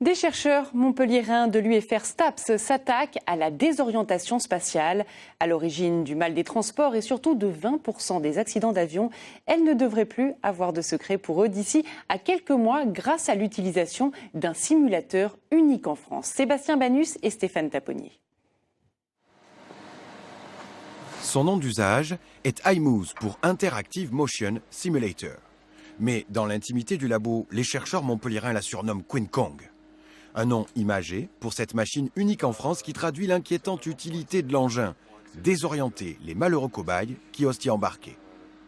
Des chercheurs montpelliérains de l'UFR STAPS s'attaquent à la désorientation spatiale. À l'origine du mal des transports et surtout de 20% des accidents d'avion, elle ne devrait plus avoir de secret pour eux d'ici à quelques mois grâce à l'utilisation d'un simulateur unique en France. Sébastien Banus et Stéphane Taponnier. Son nom d'usage est IMOS pour Interactive Motion Simulator. Mais dans l'intimité du labo, les chercheurs montpelliérains la surnomment Queen Kong. Un nom imagé pour cette machine unique en France qui traduit l'inquiétante utilité de l'engin, désorienter les malheureux cobayes qui osent y embarquer.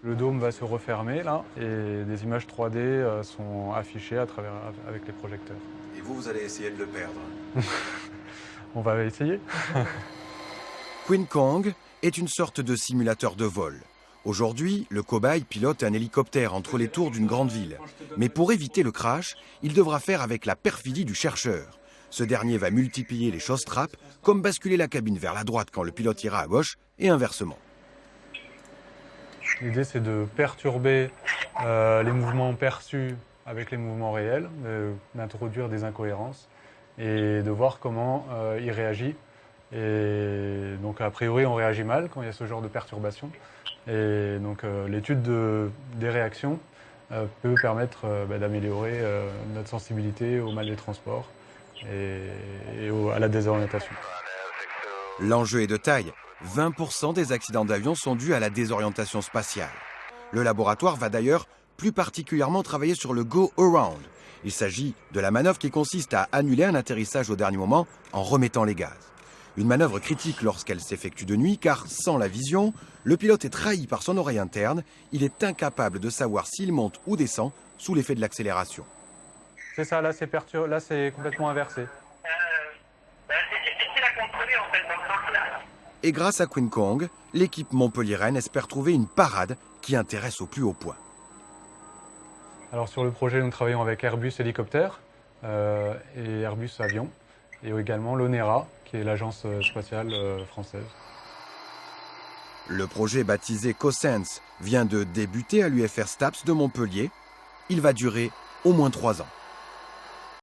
Le dôme va se refermer là et des images 3D sont affichées avec les projecteurs. Et vous allez essayer de le perdre. On va essayer. Queen Kong est une sorte de simulateur de vol. Aujourd'hui, le cobaye pilote un hélicoptère entre les tours d'une grande ville. Mais pour éviter le crash, il devra faire avec la perfidie du chercheur. Ce dernier va multiplier les choses-trappes, comme basculer la cabine vers la droite quand le pilote ira à gauche, et inversement. L'idée, c'est de perturber les mouvements perçus avec les mouvements réels, d'introduire des incohérences et de voir comment il réagit. Et donc, a priori, on réagit mal quand il y a ce genre de perturbation. Et donc, l'étude des réactions peut permettre d'améliorer notre sensibilité au mal des transports et à la désorientation. L'enjeu est de taille. 20% des accidents d'avion sont dus à la désorientation spatiale. Le laboratoire va d'ailleurs plus particulièrement travailler sur le Go Around. Il s'agit de la manœuvre qui consiste à annuler un atterrissage au dernier moment en remettant les gaz. Une manœuvre critique lorsqu'elle s'effectue de nuit car sans la vision, le pilote est trahi par son oreille interne. Il est incapable de savoir s'il monte ou descend sous l'effet de l'accélération. C'est ça, là c'est complètement inversé. C'est difficile à contrôler en fait dans ce sens-là. Et grâce à Queen Kong, l'équipe montpelliéraine espère trouver une parade qui intéresse au plus haut point. Alors sur le projet, nous travaillons avec Airbus Hélicoptère et Airbus Avion et également l'ONERA, qui est l'agence spatiale française. Le projet baptisé CoSense vient de débuter à l'UFR STAPS de Montpellier. Il va durer au moins 3 ans.